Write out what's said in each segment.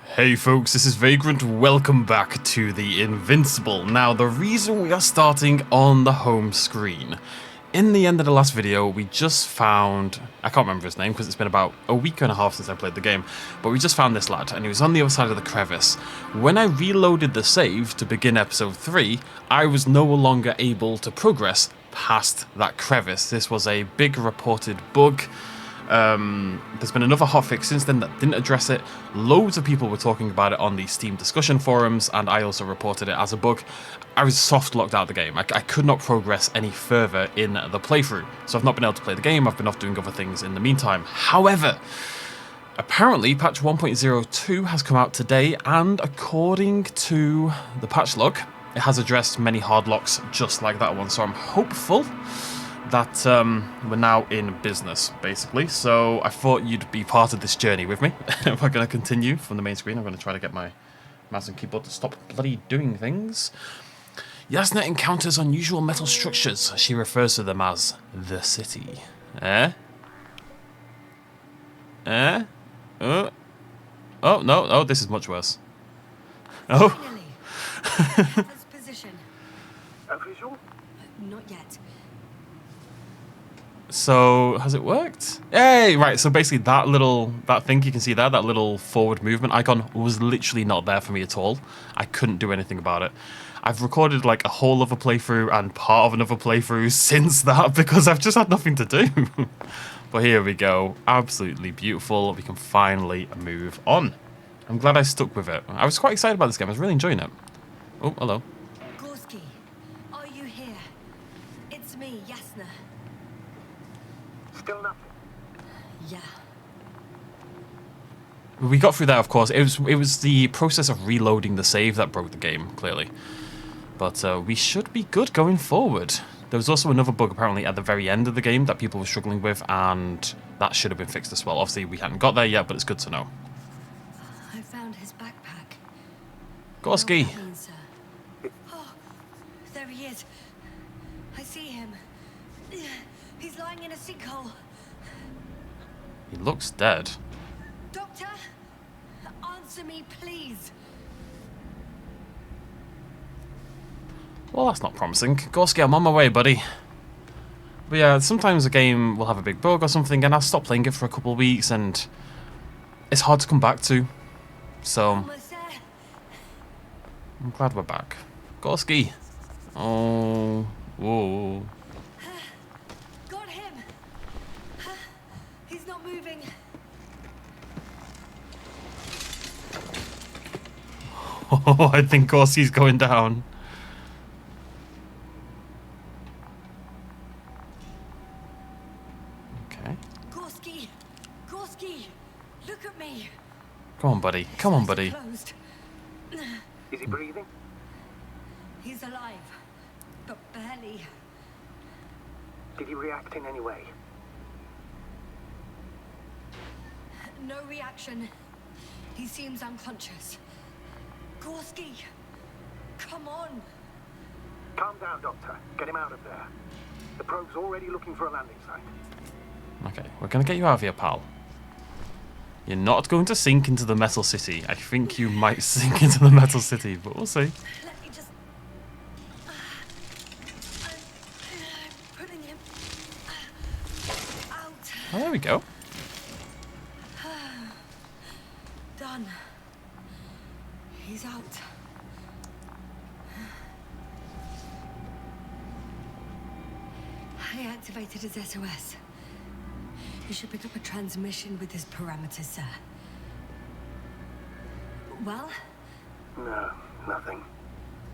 Hey folks, this is Vagrant. Welcome back to the Invincible. Now, the reason we are starting on the home screen. In the end of the last video, we just found... I can't remember his name because it's been about a week and a half since I played the game. But we just found this lad, and he was on the other side of the crevice. When I reloaded the save to begin episode 3, I was no longer able to progress past that crevice. This was a big reported bug. There's been another hotfix since then that didn't address it. Loads of people were talking about it on the Steam discussion forums, and I also reported it as a bug. I was soft locked out of the game. I could not progress any further in the playthrough, so I've not been able to play the game. I've been off doing other things in the meantime. However, apparently patch 1.02 has come out today, and according to the patch log, it has addressed many hard locks just like that one, so I'm hopeful that we're now in business, basically. So I thought you'd be part of this journey with me. If we're going to continue from the main screen, I'm going to try to get my mouse and keyboard to stop bloody doing things. Yasna encounters unusual metal structures. She refers to them as the city. Oh, no, this is much worse. Oh. Position. Official? Not yet. So, has it worked? Hey, right, so basically that thing you can see there, that little forward movement icon was literally not there for me at all. I couldn't do anything about it. I've recorded like a whole other playthrough and part of another playthrough since that because I've just had nothing to do. But here we go. Absolutely beautiful. We can finally move on. I'm glad I stuck with it. I was quite excited about this game. I was really enjoying it. Oh, hello. Gorski, are you here? It's me, Yasna. Still nothing. Yeah. We got through that, of course. It was the process of reloading the save that broke the game, clearly. But we should be good going forward. There was also another bug, apparently, at the very end of the game that people were struggling with, and that should have been fixed as well. Obviously, we hadn't got there yet, but it's good to know. I found his backpack. Gorski. You know what that means, sir? Oh, there he is. I see him. He's lying in a sinkhole. He looks dead. Doctor, answer me, please. Well, that's not promising. Gorski, I'm on my way, buddy. But yeah, sometimes a game will have a big bug or something, and I'll stop playing it for a couple of weeks, and it's hard to come back to. So, Almost there. I'm glad we're back. Gorski. Oh. Whoa. Got him. He's not moving. Oh, I think Gorski's going down. Okay. Gorski, look at me. Come on, buddy. Come on, buddy. Closed. Is he breathing? He's alive, but barely. Did he react in any way? No reaction. He seems unconscious. Gorski, come on. Calm down, Doctor. Get him out of there. The probe's already looking for a landing site. Okay, we're going to get you out of here, pal. You're not going to sink into the Metal City. I think you might sink into the Metal City, but we'll see. Let me just... I'm putting him out. Oh, there we go. Done. He's out. I activated his SOS. You should pick up a transmission with his parameters, sir. Well? No, nothing.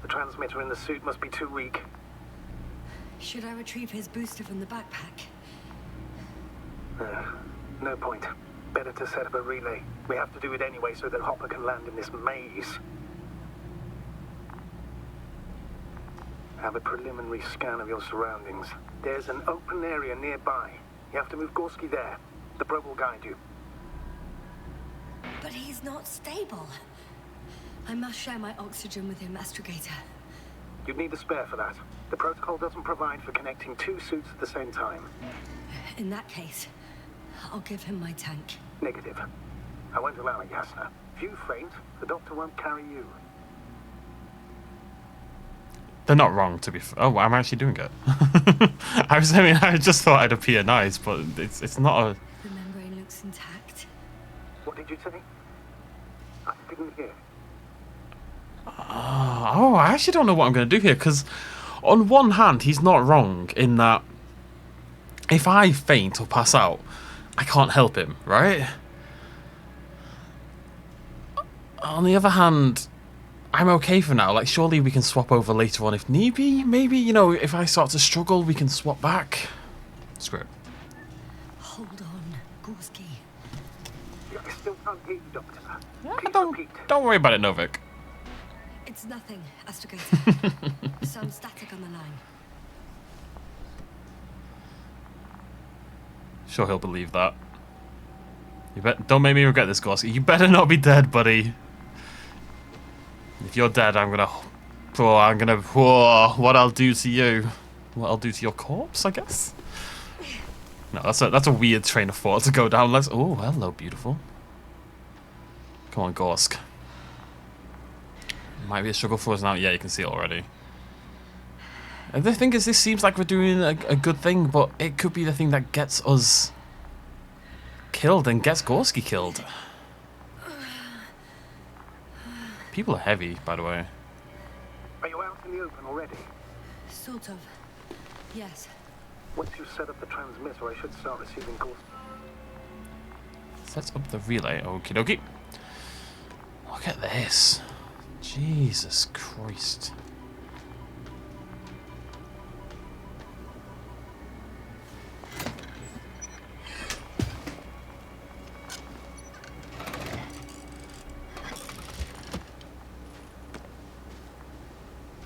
The transmitter in the suit must be too weak. Should I retrieve his booster from the backpack? No point. Better to set up a relay. We have to do it anyway so that Hopper can land in this maze. Have a preliminary scan of your surroundings. There's an open area nearby. You have to move Gorski there. The probe will guide you. But he's not stable. I must share my oxygen with him, Astrogator. You'd need a spare for that. The protocol doesn't provide for connecting two suits at the same time. In that case, I'll give him my tank. Negative. I won't allow it, Yasna. If you faint, the doctor won't carry you. They're not wrong, to be fair. Oh, I'm actually doing it. I just thought I'd appear nice, but it's not a... The membrane looks intact. What did you say? I didn't hear. Oh, I actually don't know what I'm going to do here, because on one hand, he's not wrong in that if I faint or pass out, I can't help him, right? On the other hand, I'm okay for now. Like, surely we can swap over later on if need be. Maybe, you know, if I start to struggle, we can swap back. Screw it. Hold on, Gorski. I still can't hear you, Doctor. Yeah, Please repeat. don't worry about it, Novik. It's nothing, Astrogator. Some static on the line. Sure, he'll believe that. Don't make me regret this, Gorski. You better not be dead, buddy. If you're dead, what I'll do to you. What I'll do to your corpse, I guess? No, that's a weird train of thought to go down. Oh, hello, beautiful. Come on, Gorsk. Might be a struggle for us now. Yeah, you can see it already. And the thing is, this seems like we're doing a good thing, but it could be the thing that gets us killed and gets Gorski killed. People are heavy, by the way. Are you out in the open already? Sort of. Yes. Once you set up the transmitter, I should start receiving calls. Sets up the relay. Okie dokie. Look at this. Jesus Christ.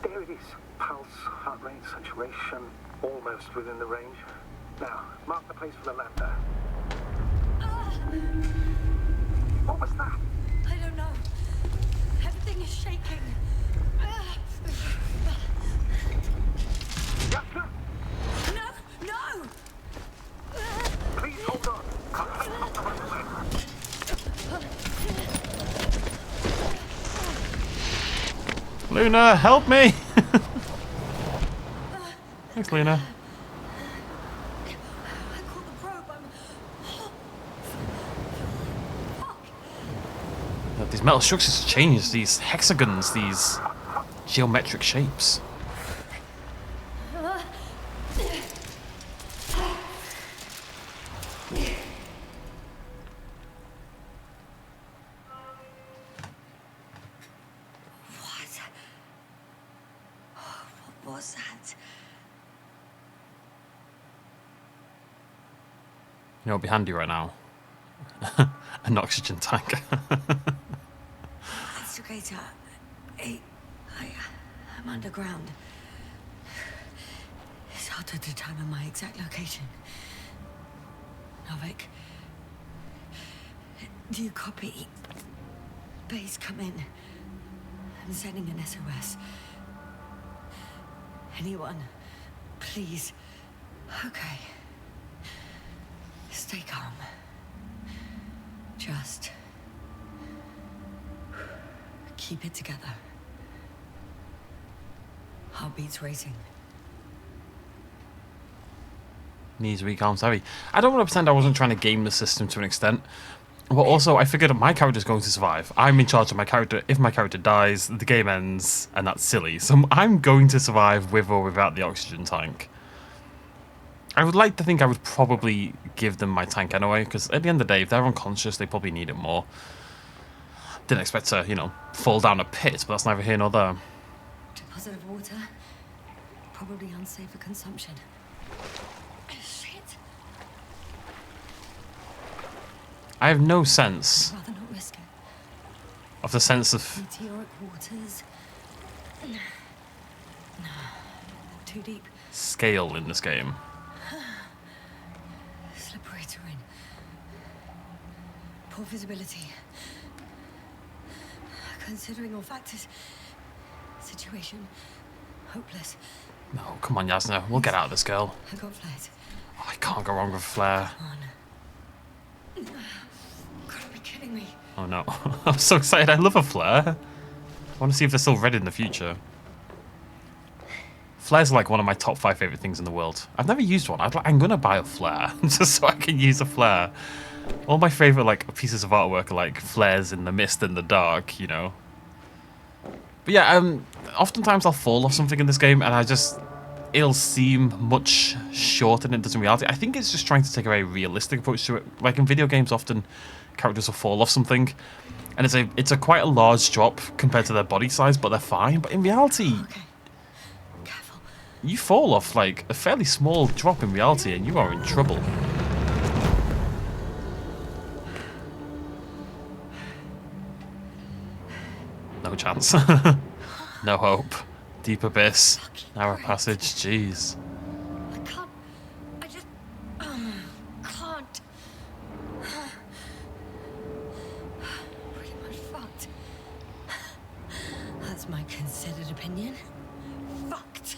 There it is. Pulse, heart rate, saturation, almost within the range. Now, mark the place for the lander. What was that? I don't know. Everything is shaking. Yasna! No! No! Please hold on. I'll take off the right away. Luna, help me! Thanks, Luna. I caught the probe. Fuck. These metal structures change, these hexagons, these geometric shapes. What was that? You know, behind you right now. An oxygen tank. Astrogator, I'm underground. It's hard to determine my exact location. Novik, do you copy? Base, come in. I'm sending an SOS. Anyone, please. Okay. Stay calm. Just keep it together. Heartbeats racing. Knees weak, arms heavy. I don't want to pretend I wasn't trying to game the system to an extent. But also, I figured my character's going to survive. I'm in charge of my character. If my character dies, the game ends, and that's silly. So I'm going to survive with or without the oxygen tank. I would like to think I would probably give them my tank anyway, because at the end of the day, if they're unconscious, they probably need it more. Didn't expect to, you know, fall down a pit, but that's neither here nor there. Deposit of water. Probably unsafe for consumption. Shit. I have no sense Rather not risk it. of the sense of... Meteoric waters. No. Too deep. scale in this game. Slippery terrain. Poor visibility. Considering all factors. Situation. Hopeless. No, come on, Yasna. We'll get out of this, girl. I got flares. Oh, I can't go wrong with a flare. Come on. Gotta be kidding kidding me. Oh no. I'm so excited. I love a flare. I want to see if they're still red in the future. Flares are like one of my top 5 favorite things in the world. I've never used one. I'm gonna buy a flare just so I can use a flare. All my favorite like pieces of artwork are like flares in the mist and the dark, you know. But yeah, oftentimes I'll fall off something in this game and it'll seem much shorter than it does in reality. I think it's just trying to take a very realistic approach to it. Like in video games, often characters will fall off something, and it's a quite a large drop compared to their body size, but they're fine. But in reality, Okay. Careful. you fall off like a fairly small drop in reality, and you are in trouble. No chance. No hope. Deep abyss. Narrow passage. Jeez. I can't. I just can't. Pretty much fucked. That's my considered opinion. Fucked.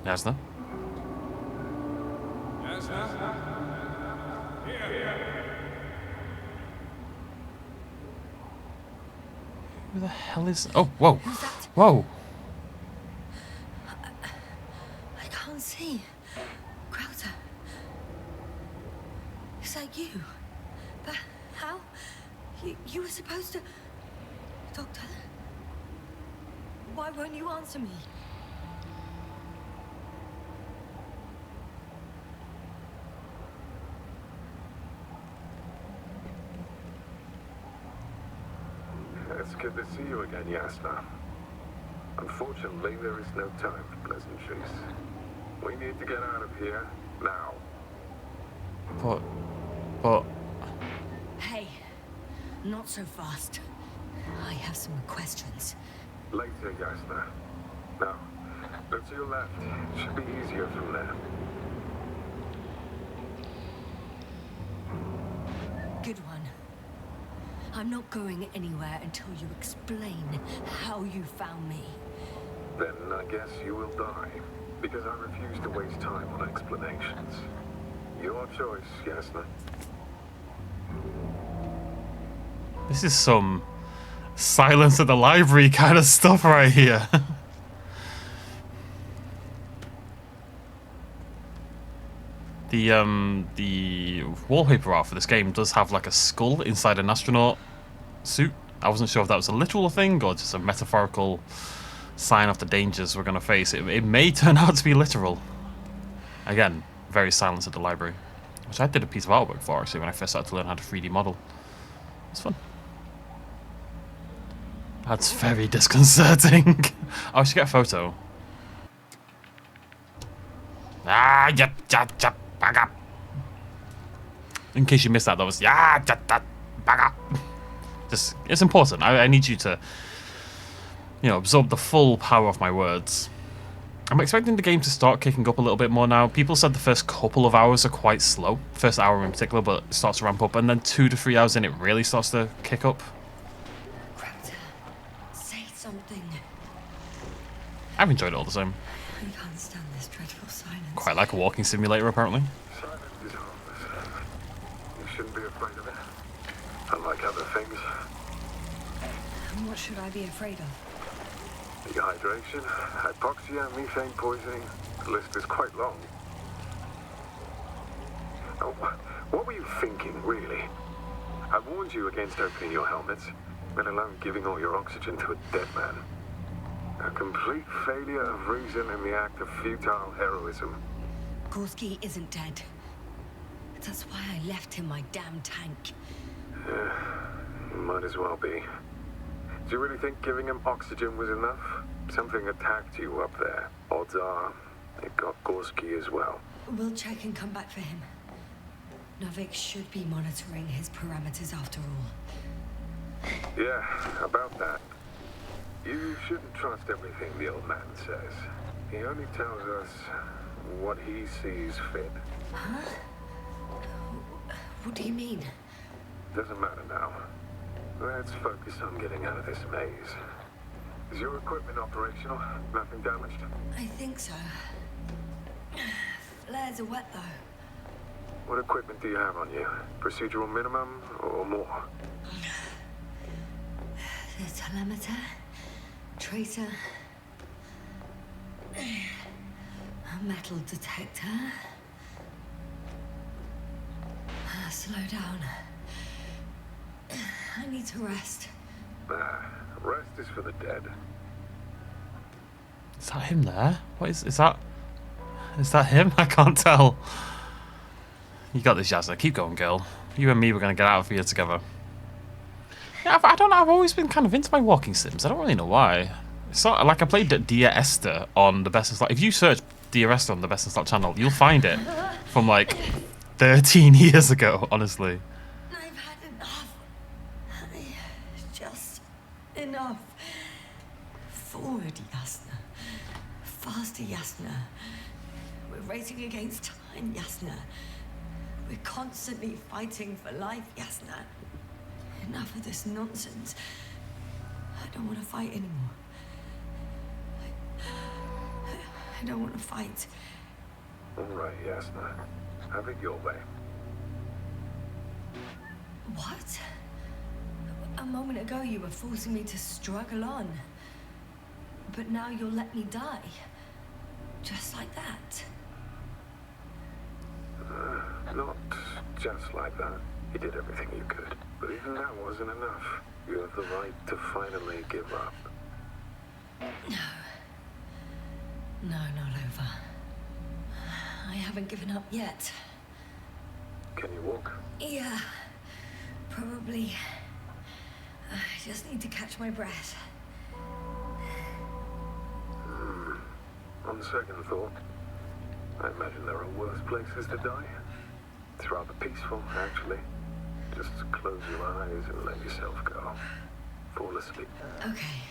Yasna? Who the hell is... Oh, whoa. Who's that? Whoa. I can't see. Crowther. Is that you? But how? You were supposed to... Doctor? Why won't you answer me? It's good to see you again, Yasna. Unfortunately, there is no time for pleasantries. We need to get out of here now. But... Hey, not so fast. I have some questions. Later, Yasna. Now, look to your left. It should be easier from there. Good one. I'm not going anywhere until you explain how you found me. Then I guess you will die, because I refuse to waste time on explanations. Your choice, Yasna. This is some Silence at the Library kind of stuff right here. The wallpaper art for this game does have like a skull inside an astronaut suit. I wasn't sure if that was a literal thing or just a metaphorical sign of the dangers we're going to face. It may turn out to be literal. Again, very Silence at the Library, which I did a piece of artwork for actually when I first started to learn how to 3D model. It's fun. That's very disconcerting. I should get a photo. Ah, yeah, back up. In case you missed that, that was back up. Just, it's important. I need you to, you know, absorb the full power of my words. I'm expecting the game to start kicking up a little bit more now. People said the first couple of hours are quite slow. First hour in particular, but it starts to ramp up, and then 2 to 3 hours in, it really starts to kick up. Crowther, say something. I've enjoyed it all the same. I can't stand this dreadful silence. Quite like a walking simulator, apparently. Silence is harmless. You shouldn't be afraid of it. Unlike other things. And what should I be afraid of? Dehydration, hypoxia, methane poisoning. The list is quite long. Oh, what were you thinking, really? I warned you against opening your helmets, let alone giving all your oxygen to a dead man. A complete failure of reason in the act of futile heroism. Gorski isn't dead. That's why I left him my damn tank. You might as well be. Do you really think giving him oxygen was enough? Something attacked you up there. Odds are, it got Gorski as well. We'll check and come back for him. Novik should be monitoring his parameters after all. Yeah, about that. You shouldn't trust everything the old man says. He only tells us what he sees fit. Huh? What do you mean? Doesn't matter now. Let's focus on getting out of this maze. Is your equipment operational? Nothing damaged? I think so. Flares stairs are wet though. What equipment do you have on you? Procedural minimum or more? The telemeter, tracer, a metal detector. Slow down. I need to rest. Rest is for the dead. Is that him there? What is that? Is that him? I can't tell. You got this, Yasna. Keep going, girl. You and me were going to get out of here together. Yeah, I don't know. I've always been kind of into my walking sims. I don't really know why. It's not like I played Dear Esther on the Best in Slot. If you search Dear Esther on the Best in Slot channel, you'll find it from like 13 years ago, honestly. I've had enough. Just enough. Forward, Yasna. Faster, Yasna. We're racing against time, Yasna. We're constantly fighting for life, Yasna. Enough of this nonsense. I don't want to fight anymore. I don't want to fight. All right, Yasna. Have it your way. What? A moment ago you were forcing me to struggle on. But now you'll let me die. Just like that. Not just like that. You did everything you could. But even that wasn't enough. You have the right to finally give up. No. No, not over. I haven't given up yet. Can you walk? Yeah. Probably. I just need to catch my breath. On second thought, I imagine there are worse places to die. It's rather peaceful, actually. Just close your eyes and let yourself go. Fall asleep. Okay.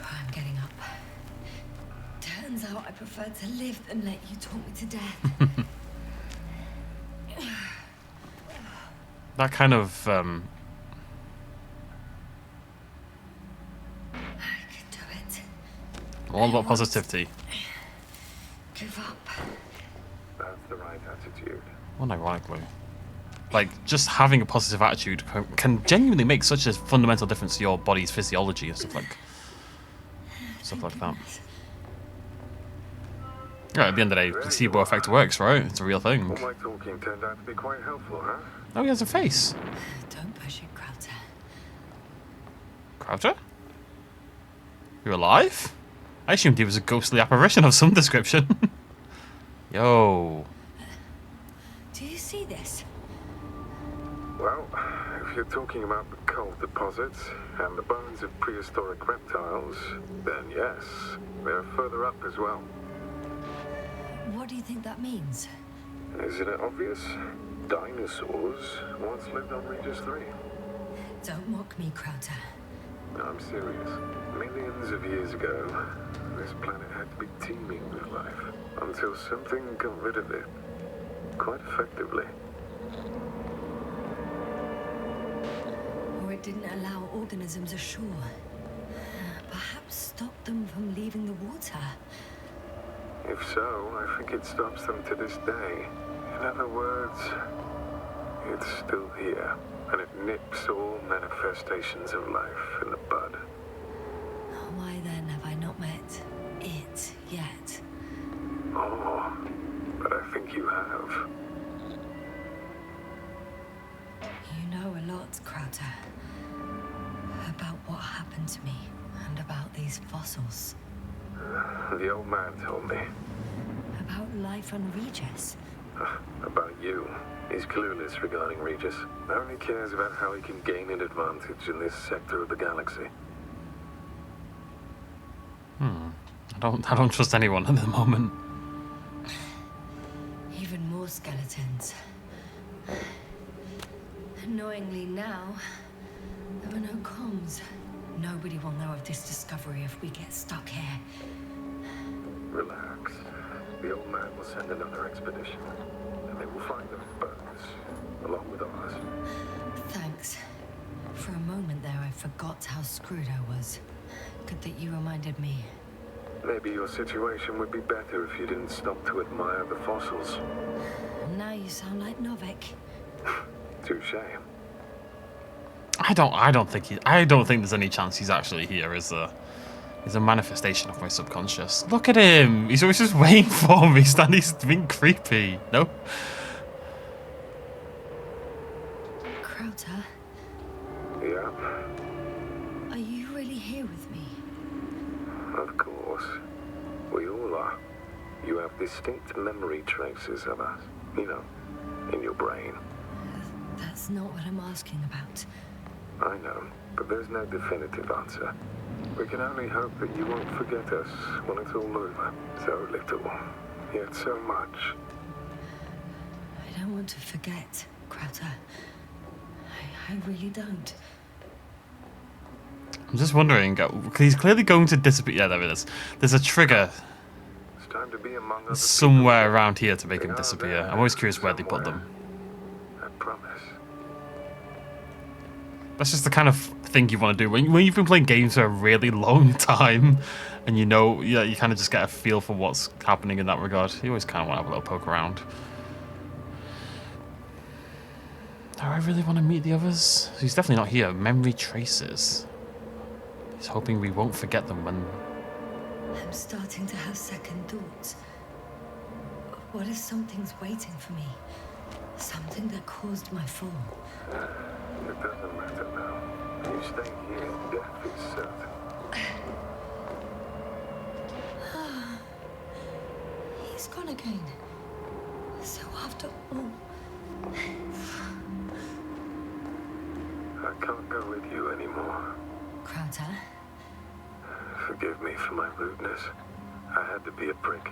I'm getting up. Turns out I prefer to live than let you talk me to death. That kind of I can do it. all about positivity. Give up. That's the right attitude. Unironically. Like, just having a positive attitude can genuinely make such a fundamental difference to your body's physiology and stuff like that. Yeah, at the end of the day, the placebo effect works, right? It's a real thing. All my talking turned out to be quite helpful, huh? Oh, he has a face. Don't push it, Crowther. Crowther? You're alive? I assumed he was a ghostly apparition of some description. Yo. Do you see this? Well, if you're talking about the coal deposits and the bones of prehistoric reptiles, then yes, they're further up as well. What do you think that means? Isn't it obvious? Dinosaurs once lived on Regis III. Don't mock me, Crowther. I'm serious. Millions of years ago, this planet had to be teeming with life until something got rid of it quite effectively. Or it didn't allow organisms ashore. Perhaps stopped them from leaving the water. If so, I think it stops them to this day. In other words, it's still here, and it nips all manifestations of life in the bud. Why then have I not met it yet? Oh, but I think you have. You know a lot, Crowther. About what happened to me, and about these fossils. The old man told me. About life on Regis. About you. He's clueless regarding Regis. Only cares about how he can gain an advantage in this sector of the galaxy. I don't trust anyone at the moment. Even more skeletons. Annoyingly now, there are no comms. Nobody will know of this discovery if we get stuck here. Relax. The old man will send another expedition, and they will find the bones, along with ours. Thanks. For a moment there, I forgot how screwed I was. Good that you reminded me. Maybe your situation would be better if you didn't stop to admire the fossils. Now you sound like Novik. Touche. I don't think there's any chance he's actually here as a manifestation of my subconscious. Look at him. He's always just waiting for me. He's being creepy. No. Krauter, Yeah, are you really here with me? of course. We all are. You have distinct memory traces of us. You know, in your brain. That's not what I'm asking about. I know, but there's no definitive answer. We can only hope that you won't forget us when it's all over. So little, yet so much. I don't want to forget, Krauter. I really don't. I'm just wondering, he's clearly going to disappear. Yeah, there it is. There's a trigger It's time to be among other somewhere around here to make him They are disappear. there I'm always curious where they put somewhere. them. I promise. That's just the kind of thing you want to do when you've been playing games for a really long time, and you know, yeah, you kind of just get a feel for what's happening in that regard. You always kind of want to have a little poke around. Do I really want to meet the others? He's definitely not here. Memory traces. He's hoping we won't forget them when... I'm starting to have second thoughts. What if something's waiting for me? Something that caused my fall? It doesn't matter now. You stay here, death is certain. He's gone again. So after all... I can't go with you anymore. Krauter? Forgive me for my rudeness. I had to be a prick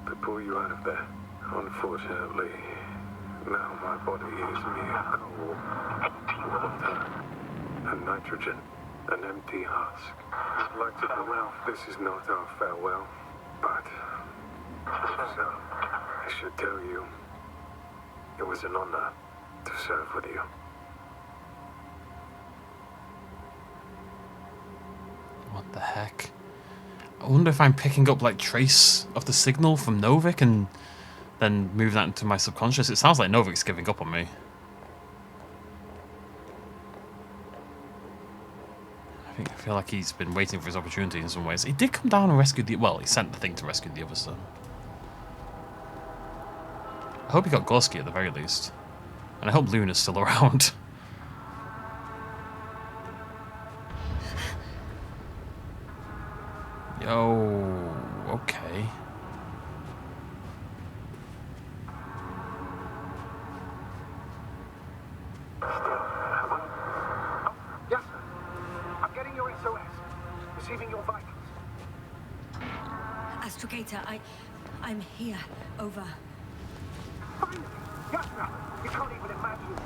to pull you out of there. Unfortunately, now my body is mere coal, empty water, and nitrogen, an empty husk. I'd like to farewell. This is not our farewell, but so I should tell you, it was an honor to serve with you. What the heck? I wonder if I'm picking up like trace of the signal from Novik and then move that into my subconscious. It sounds like Novik's giving up on me. I feel like he's been waiting for his opportunity in some ways. He did come down and rescue the... Well, he sent the thing to rescue the others, though. I hope he got Gorski at the very least. And I hope Luna's still around. Yo, okay. Yes, sir. I'm getting your SOS. Receiving your vitals. Astrogator, I'm here. Over. Finally! Yasna! You can't even imagine.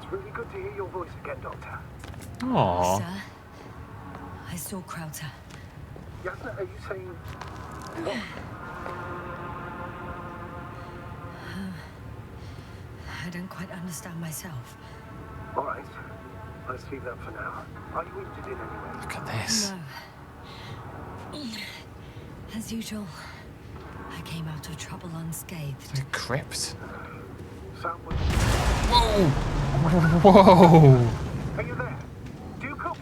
It's really good to hear your voice again, Doctor. Aww. Sir, I saw Krauter. Yasna, are you saying what? I don't quite understand myself. All right. Let's leave that for now. Are you injured in any way? Look at this. No. As usual, I came out of trouble unscathed. Like a crypt. Sound was... Whoa! Whoa! Are you there? Do you copy?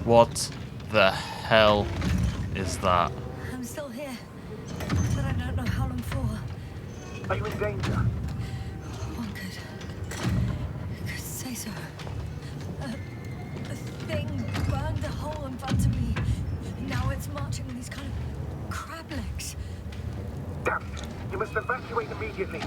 What the hell is that? I'm still here, but I don't know how long for. Are you in danger? One could say so. A thing burned a hole in front of me. Now it's marching with these kind of crab legs. Damn it. You must evacuate immediately.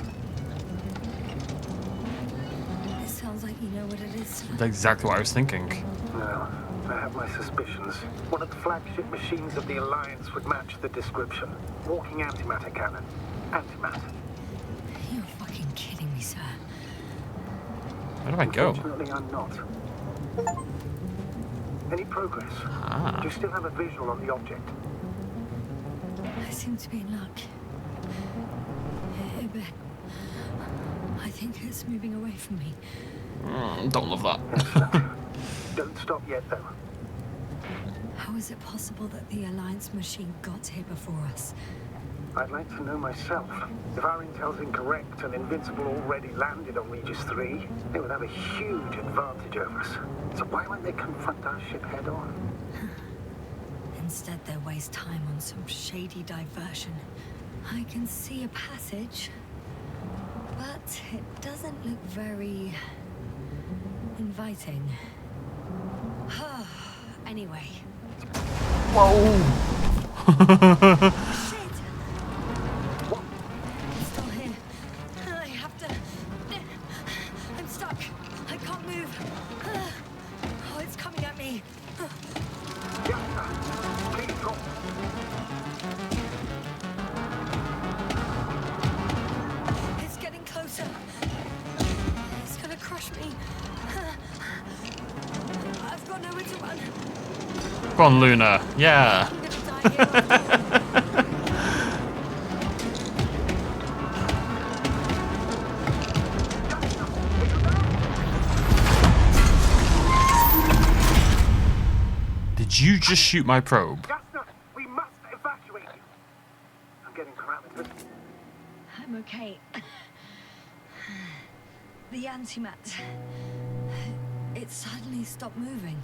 It sounds like you know what it is. That's exactly what I was thinking. No, I have my suspicions. One of the flagship machines of the Alliance would match the description. Walking antimatter cannon. Antimatter. You're fucking kidding me, sir. Where do I go? Unfortunately, I'm not. Any progress? Ah. Do you still have a visual on the object? I seem to be in luck. But I think it's moving away from me. Don't love that. Don't stop yet, though. How is it possible that the Alliance machine got here before us? I'd like to know myself. If our intel's incorrect and Invincible already landed on Regis III, they would have a huge advantage over us. So why won't they confront our ship head on? Instead, they waste time on some shady diversion. I can see a passage, but it doesn't look very inviting. Anyway. Whoa! Shit! It's still here. I have to... I'm stuck. I can't move. Oh, it's coming at me. Yasna, please drop. It's getting closer. It's gonna crush me. I've got nowhere to run. Go on, Luna. Yeah. I'm gonna die here. Did you just shoot my probe? Yasna, we must evacuate you. I'm getting parameters. I'm okay. The antimat. It suddenly stopped moving.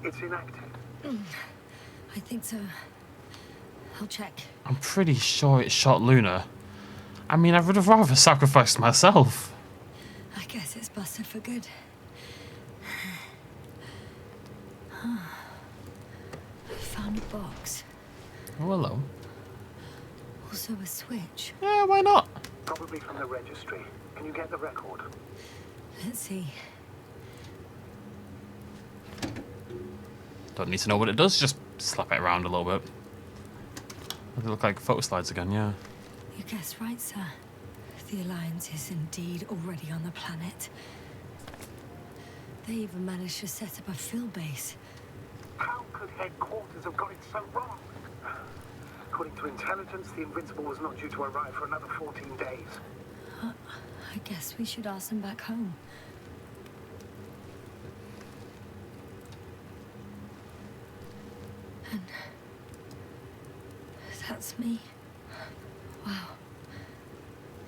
It's inactive. I think so. I'll check. I'm pretty sure it shot Luna. I mean, I would have rather sacrificed myself. I guess it's busted for good. I found a box. Oh, hello. Also a switch. Yeah, why not? Probably from the registry. Can you get the record? Let's see. Don't need to know what it does, just slap it around a little bit. They look like photo slides again, yeah. You guessed right, sir. The Alliance is indeed already on the planet. They even managed to set up a field base. How could headquarters have got it so wrong? According to intelligence, the Invincible was not due to arrive for another 14 days. I guess we should ask them back home. And that's me. Wow.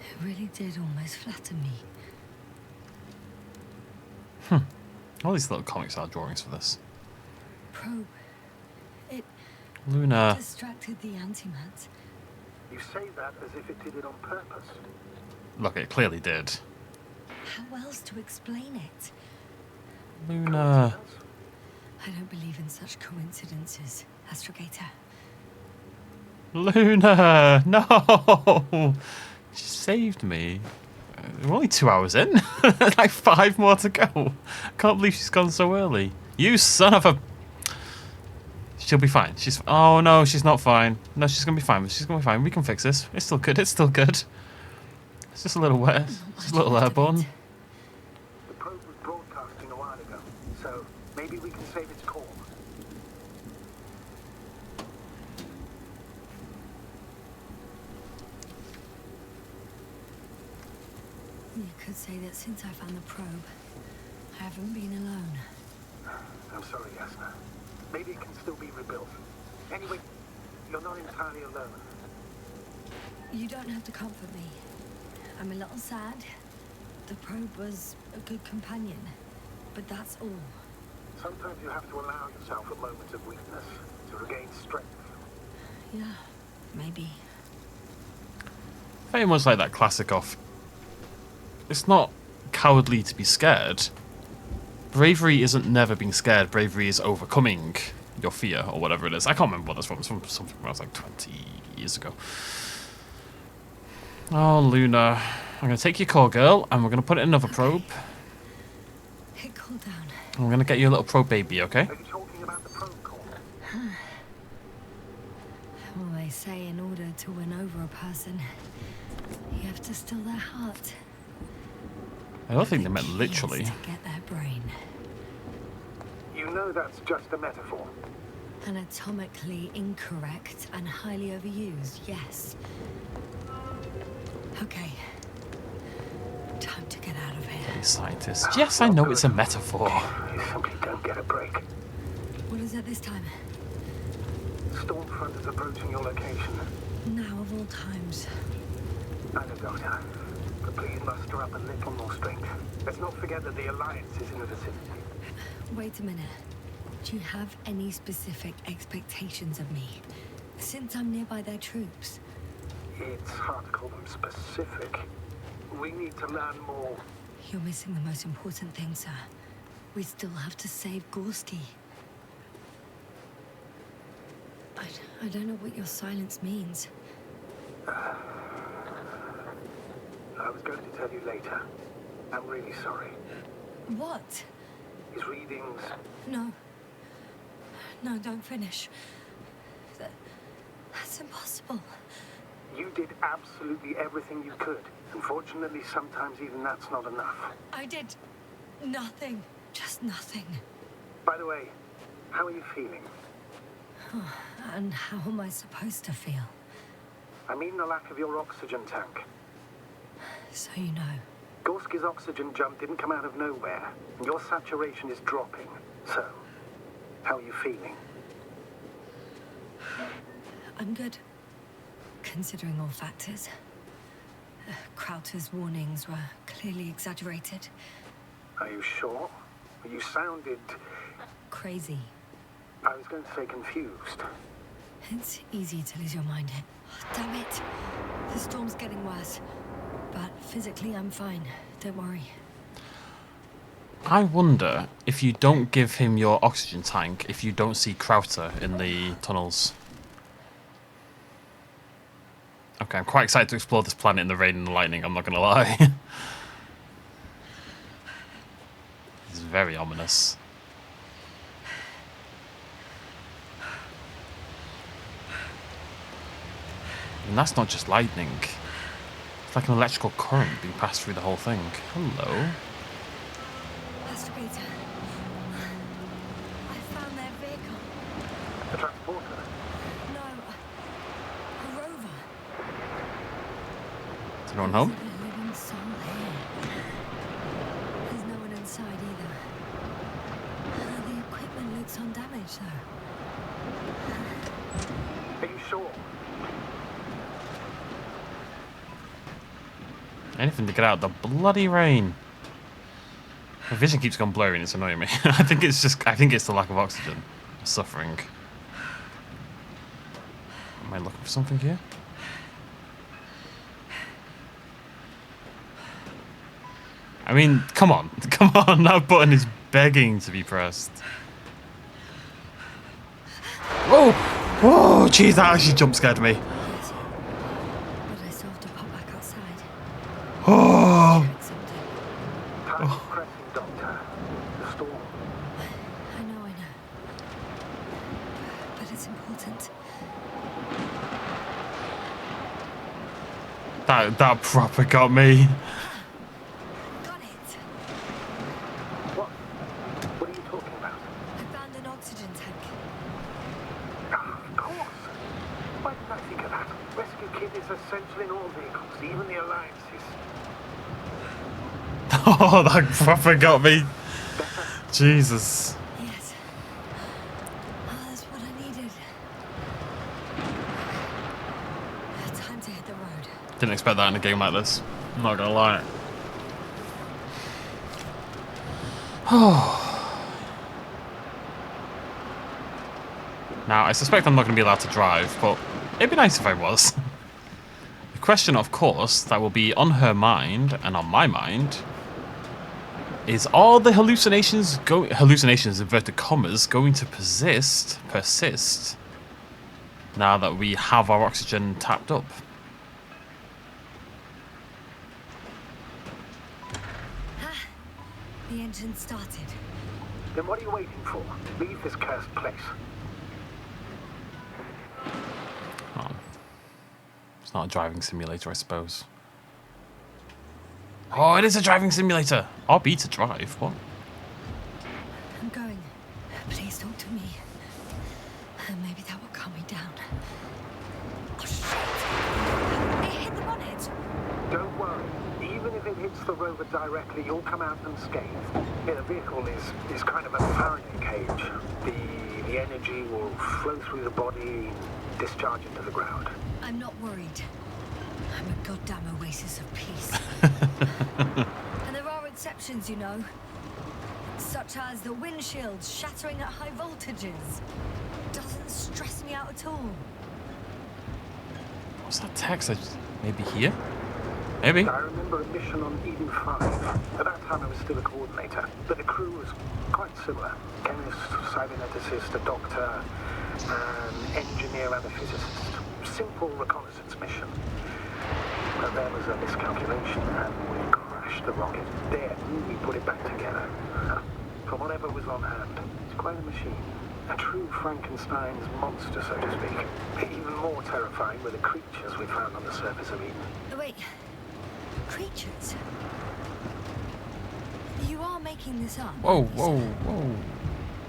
It really did almost flatter me. All these little comics are drawings for this. Probe. It Luna. distracted the antimat. You say that as if it did it on purpose. Look, it clearly did. How else to explain it? Luna. Coincidence? I don't believe in such coincidences, Astrogator. Luna! No! She saved me. We're only 2 hours in. Like 5 more to go. Can't believe she's gone so early. You son of a... She'll be fine. She's... Oh, no, she's not fine. No, she's going to be fine. She's going to be fine. We can fix this. It's still good. It's still good. It's just a little wet. It's just a little airborne. The probe was broadcasting a while ago, so maybe we can save its call. You could say that since I found the probe, I haven't been alone. I'm sorry, Yasna. Maybe it can still be rebuilt. Anyway, you're not entirely alone. You don't have to comfort me. I'm a little sad. The probe was a good companion, but that's all. Sometimes you have to allow yourself a moment of weakness to regain strength. Yeah, maybe. Very much like that classic off. It's not cowardly to be scared. Bravery isn't never being scared. Bravery is overcoming your fear or whatever it is. I can't remember what that's from. It's from something when I was like 20 years ago. Oh, Luna. I'm going to take your core, girl, and we're going to put it in another probe. It cooled down. And we're going to get you a little probe baby, okay? Are you talking about the probe call? Well, they say in order to win over a person, you have to steal their heart. I don't think they The meant key is literally. to get their brain. You know that's just a metaphor. Anatomically incorrect and highly overused, yes. Okay. Time to get out of of here. These scientists. Yes, I know it's a metaphor. You simply don't get a break. What is it this time? Storm front is approaching your location. Now of all times. I know, Doctor. But please muster up a little more strength. Let's not forget that the Alliance is in the vicinity. Wait a minute. Do you have any specific expectations of me? Since I'm nearby their troops. It's hard to call them specific. We need to learn more. You're missing the most important thing, sir. We still have to save Gorski. I don't know what your silence means. I was going to tell you later. I'm really sorry. What? His readings... No. No, don't finish. That's impossible. You did absolutely everything you could. Unfortunately, sometimes even that's not enough. I did nothing. Just nothing. By the way, how are you feeling? And how am I supposed to feel? I mean the lack of your oxygen tank. So you know. Gorski's oxygen jump didn't come out of nowhere, and your saturation is dropping. So, how are you feeling? I'm good. Considering all factors. Crowther's warnings were clearly exaggerated. Are you sure? You sounded... Crazy. I was going to say confused. It's easy to lose your mind. Damn it. The storm's getting worse. But physically, I'm fine. Don't worry. I wonder if you don't give him your oxygen tank, if you don't see Crowther in the tunnels. Okay, I'm quite excited to explore this planet in the rain and the lightning, I'm not going to lie. It's very ominous. And that's not just lightning. It's like an electrical current being passed through the whole thing. Hello. Astrogator. I found their vehicle. The transporter? No. A rover. Is anyone home? There's a living soul here. There's no one inside either. The equipment looks undamaged, though. Are you sure? Anything to get out of the bloody rain. My vision keeps going blurry and it's annoying me. I think it's the lack of oxygen. Suffering. Am I looking for something here? I mean, come on. Come on, that button is begging to be pressed. Whoa! Whoa, jeez, that actually jump scared me. Yes. But I still have to pop back outside. Oh! Check something. Time is pressing, Doctor. The storm. I know. But it's important. That proper got me. Got it. What are you talking about? I found an oxygen tank. Ah, of course. Why didn't I think of that? Rescue kit is essential in all vehicles, even the Alliance's. Oh, that proper got me. Jesus. Yes. That's what I needed. Time to hit the road. Didn't expect that in a game like this. I'm not gonna lie. Now, I suspect I'm not going to be allowed to drive, but it'd be nice if I was. The question, of course, that will be on her mind, and on my mind, is are the hallucinations, inverted commas, going to persist, now that we have our oxygen tapped up? The engine started. Then what are you waiting for? Leave this cursed place. Oh. It's not a driving simulator, I suppose. Oh, it is a driving simulator. RB to drive. What? I'm going. Please talk to me. Maybe that will calm me down. Oh, shit! It hit the bonnet. Don't worry. Even if it hits the rover directly, you'll come out unscathed. Yeah, the vehicle is kind of a Faraday cage. The energy will flow through the body, discharge into the ground. I'm not worried. I'm a goddamn oasis of peace. And there are exceptions, you know. Such as the windshields shattering at high voltages. Doesn't stress me out at all. What's that text? Maybe here? Maybe. I remember a mission on Eden 5. At that time I was still a coordinator, but the crew was quite similar. Chemist, cyberneticist, a doctor, an engineer and a physicist. Simple reconnaissance mission. But there was a miscalculation and we crashed the rocket. Then we put it back together. From whatever was on hand. It's quite a machine. A true Frankenstein's monster, so to speak. Even more terrifying were the creatures we found on the surface of Eden. Wait. Creatures? You are making this up? Whoa, whoa, whoa.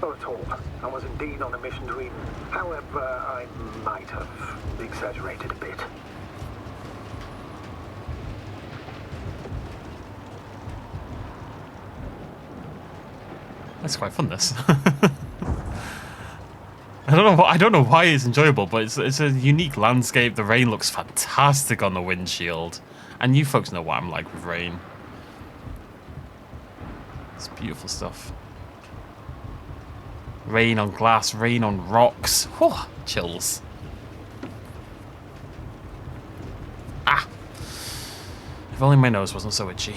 Not at all. I was indeed on a mission to Eden. However, I might have exaggerated a bit. That's quite fun, this. I don't know why it's enjoyable, but it's a unique landscape. The rain looks fantastic on the windshield. And you folks know what I'm like with rain. It's beautiful stuff. Rain on glass, rain on rocks. Whew, chills. Ah! If only my nose wasn't so itchy.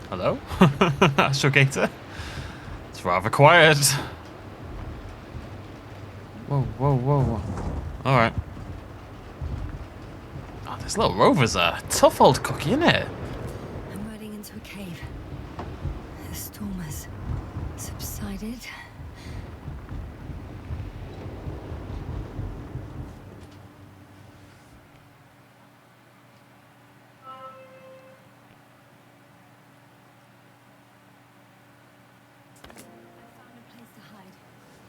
Hello? Astrogator? It's rather quiet. Whoa, whoa, whoa. Alright. Oh, this little rover's a tough old cookie, isn't it? I'm riding into a cave. The storm has subsided.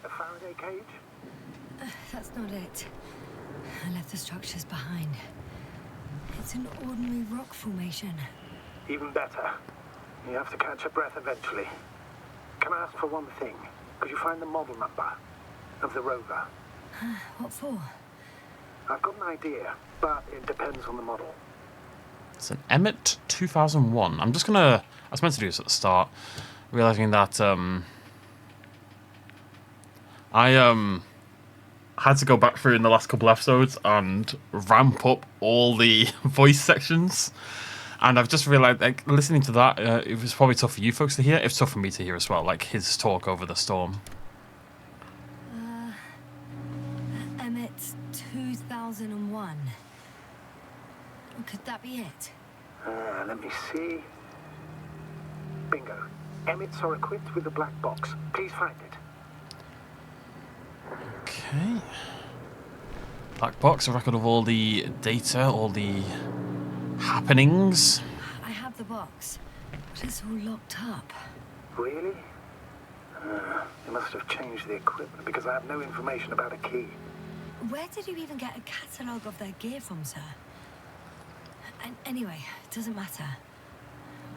A Faraday cage? That's not it. I left the structures behind. It's an ordinary rock formation. Even better. You have to catch your breath eventually. Can I ask for one thing? Could you find the model number of the rover? What for? I've got an idea, but it depends on the model. It's an Emmet 2001. I'm just gonna... I was meant to do this at the start, realizing that I had to go back through in the last couple episodes and ramp up all the voice sections. And I've just realized, like, listening to that, it was probably tough for you folks to hear. It was tough for me to hear as well, like his talk over the storm. Emmet 2001. Could that be it? Let me see. Bingo. Emmets are equipped with a black box. Please find it. Okay. Black box, a record of all the data, all the happenings. I have the box, but it's all locked up. Really? They must have changed the equipment because I have no information about a key. Where did you even get a catalogue of their gear from, sir? And anyway, it doesn't matter.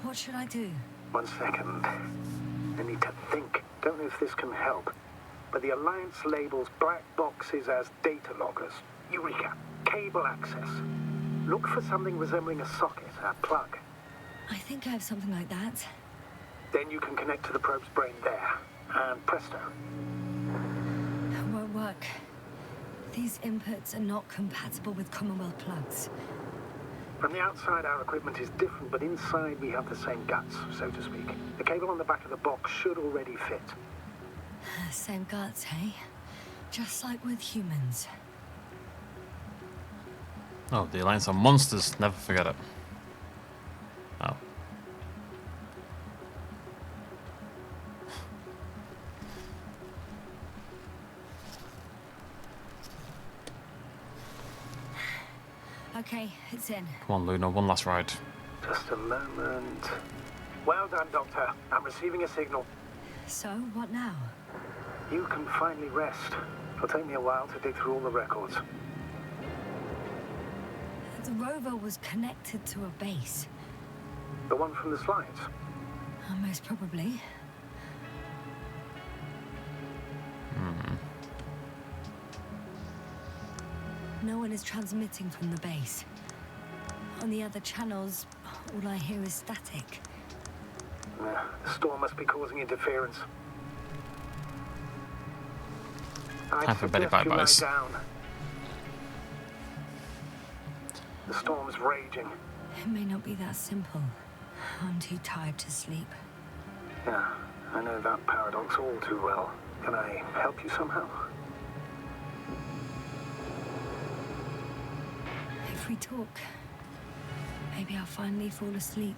What should I do? 1 second. I need to think. Don't know if this can help. But the Alliance labels black boxes as data loggers. Eureka. Cable access. Look for something resembling a socket, a plug. I think I have something like that. Then you can connect to the probe's brain there. And presto. It won't work. These inputs are not compatible with Commonwealth plugs. From the outside, our equipment is different, but inside we have the same guts, so to speak. The cable on the back of the box should already fit. Same guts, hey? Just like with humans. Oh, the Alliance are monsters. Never forget it. Oh. Okay, it's in. Come on, Luna. One last ride. Just a moment. Well done, Doctor. I'm receiving a signal. So, what now? You can finally rest. It'll take me a while to dig through all the records. The rover was connected to a base. The one from the slides? Most probably. No one is transmitting from the base. On the other channels, all I hear is static. The storm must be causing interference. Time for Betty Bye Byes. Down. The storm's raging. It may not be that simple. I'm too tired to sleep. Yeah, I know that paradox all too well. Can I help you somehow? If we talk, maybe I'll finally fall asleep.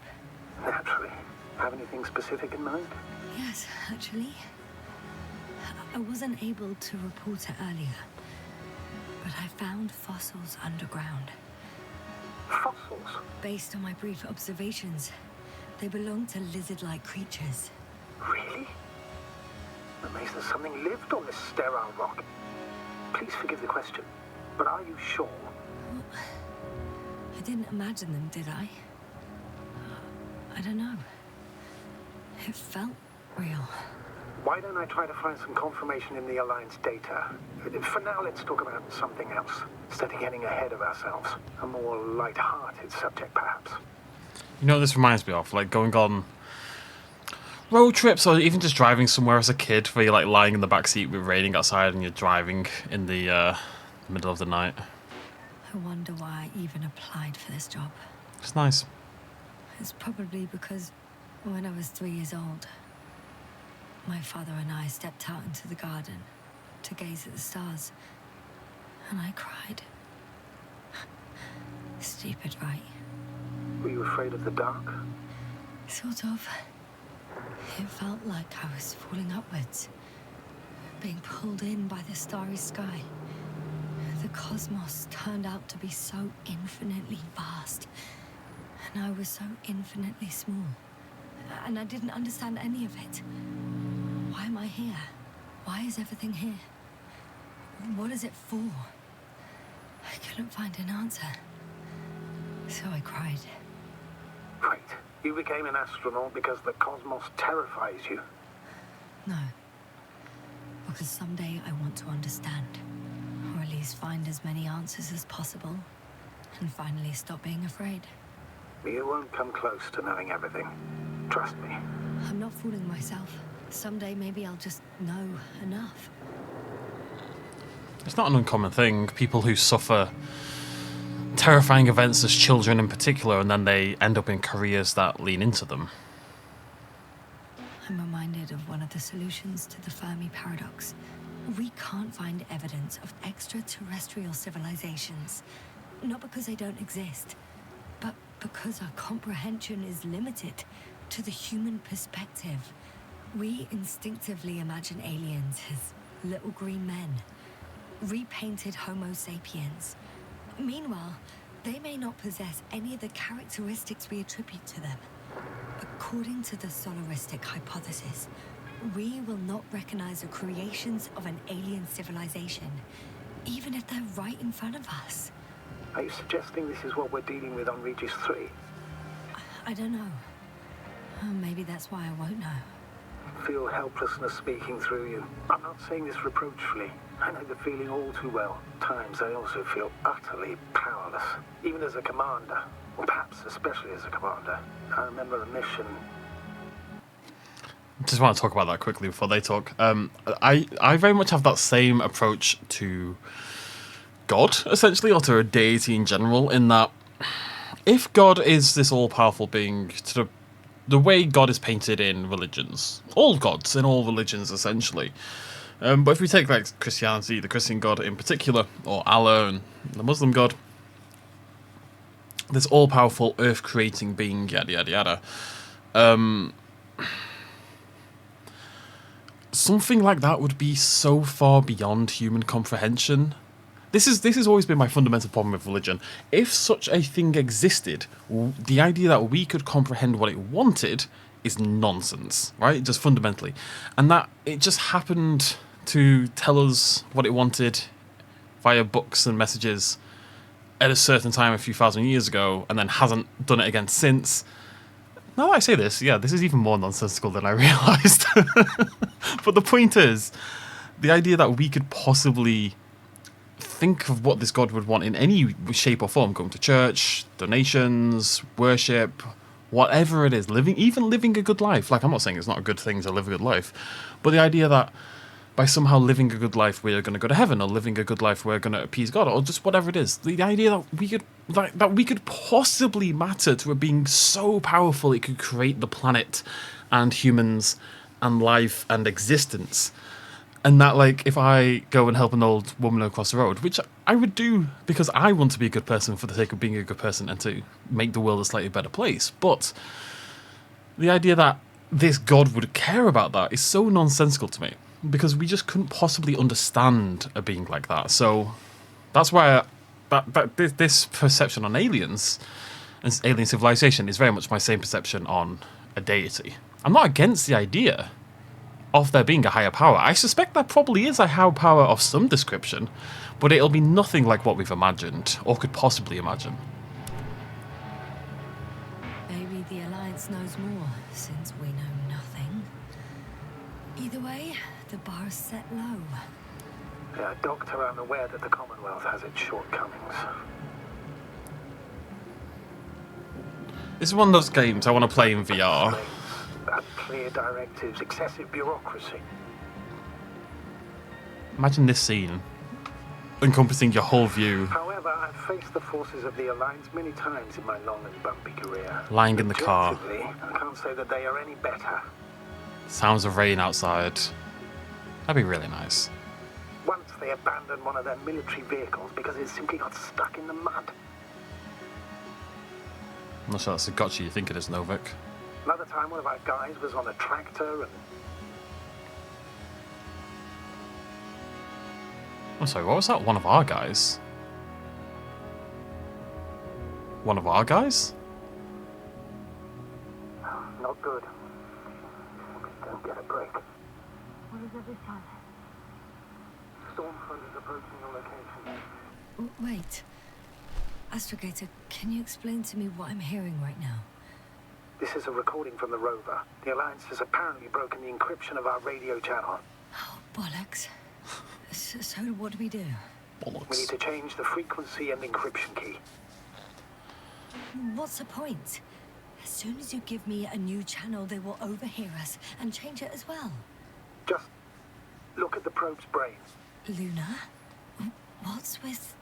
Naturally. Have anything specific in mind? Yes, actually. I wasn't able to report it earlier, but I found fossils underground. Fossils? Based on my brief observations, they belong to lizard-like creatures. Really? That means that something lived on this sterile rock. Please forgive the question, but are you sure? Well, I didn't imagine them, did I? I don't know. It felt real. Why don't I try to find some confirmation in the Alliance data? For now, let's talk about something else, instead of getting ahead of ourselves. A more light-hearted subject, perhaps. You know what this reminds me of? Like going on road trips or even just driving somewhere as a kid where you're like lying in the backseat with raining outside and you're driving in the middle of the night. I wonder why I even applied for this job. It's nice. It's probably because when I was 3 years old, my father and I stepped out into the garden to gaze at the stars, and I cried. Stupid, right? Were you afraid of the dark? Sort of. It felt like I was falling upwards, being pulled in by the starry sky. The cosmos turned out to be so infinitely vast, and I was so infinitely small, and I didn't understand any of it. Why am I here? Why is everything here? What is it for? I couldn't find an answer, so I cried. Wait, you became an astronaut because the cosmos terrifies you? No, because someday I want to understand, or at least find as many answers as possible, and finally stop being afraid. You won't come close to knowing everything. Trust me. I'm not fooling myself. Someday maybe I'll just know enough. It's not an uncommon thing. People who suffer terrifying events as children in particular, and then they end up in careers that lean into them. I'm reminded of one of the solutions to the Fermi paradox. We can't find evidence of extraterrestrial civilizations. Not because they don't exist, but because our comprehension is limited to the human perspective. We instinctively imagine aliens as little green men, repainted Homo sapiens. Meanwhile, they may not possess any of the characteristics we attribute to them. According to the solaristic hypothesis, we will not recognize the creations of an alien civilization, even if they're right in front of us. Are you suggesting this is what we're dealing with on Regis III? I don't know. Maybe that's why I won't know. Feel helplessness speaking through you. I'm not saying this reproachfully. I know the feeling all too well. Times I also feel utterly powerless, even as a commander, or perhaps especially as a commander. I remember a mission. Just want to talk about that quickly before they talk. I very much have that same approach to God, essentially, or to a deity in general, in that if God is this all-powerful being, to the way God is painted in religions, all gods in all religions, essentially. But if we take like Christianity, the Christian God in particular, or Allah and the Muslim God, this all-powerful earth-creating being, yada yada yada. Something like that would be so far beyond human comprehension This has always been my fundamental problem with religion. If such a thing existed, the idea that we could comprehend what it wanted is nonsense, right? Just fundamentally. And that it just happened to tell us what it wanted via books and messages at a certain time a few thousand years ago, and then hasn't done it again since. Now that I say this, yeah, this is even more nonsensical than I realised. But the point is, the idea that we could possibly think of what this God would want in any shape or form, going to church, donations, worship, whatever it is, even living a good life. Like, I'm not saying it's not a good thing to live a good life, but the idea that by somehow living a good life we're going to go to heaven, or living a good life we're going to appease God, or just whatever it is. The idea that we could possibly matter to a being so powerful it could create the planet and humans and life and existence. And that, like, if I go and help an old woman across the road, which I would do because I want to be a good person for the sake of being a good person and to make the world a slightly better place. But the idea that this God would care about that is so nonsensical to me, because we just couldn't possibly understand a being like that. So that's why this perception on aliens and alien civilization is very much my same perception on a deity. I'm not against the idea of there being a higher power. I suspect there probably is a higher power of some description, but it'll be nothing like what we've imagined or could possibly imagine. Maybe the Alliance knows more, since we know nothing. Either way, the bar's set low. Yeah, Doctor, I'm aware that the Commonwealth has its shortcomings. This is one of those games I want to play in VR. Unclear directives, excessive bureaucracy. Imagine this scene encompassing your whole view. However, I've faced the forces of the Alliance many times in my long and bumpy career. Lying in the car. Objectively, I can't say that they are any better. Sounds of rain outside. That'd be really nice. Once they abandoned one of their military vehicles because it simply got stuck in the mud. I'm not sure that's a gotcha you think it is, Novik. Another time, one of our guys was on a tractor and... I'm sorry, what was that? One of our guys? One of our guys? Not good. Don't get a break. What is everything? Storm front is approaching your location. Wait. Astrogator, can you explain to me what I'm hearing right now? This is a recording from the rover. The Alliance has apparently broken the encryption of our radio channel. Oh, bollocks. So what do we do? Bollocks. We need to change the frequency and encryption key. What's the point? As soon as you give me a new channel, they will overhear us and change it as well. Just look at the probe's brain. Luna? What's with...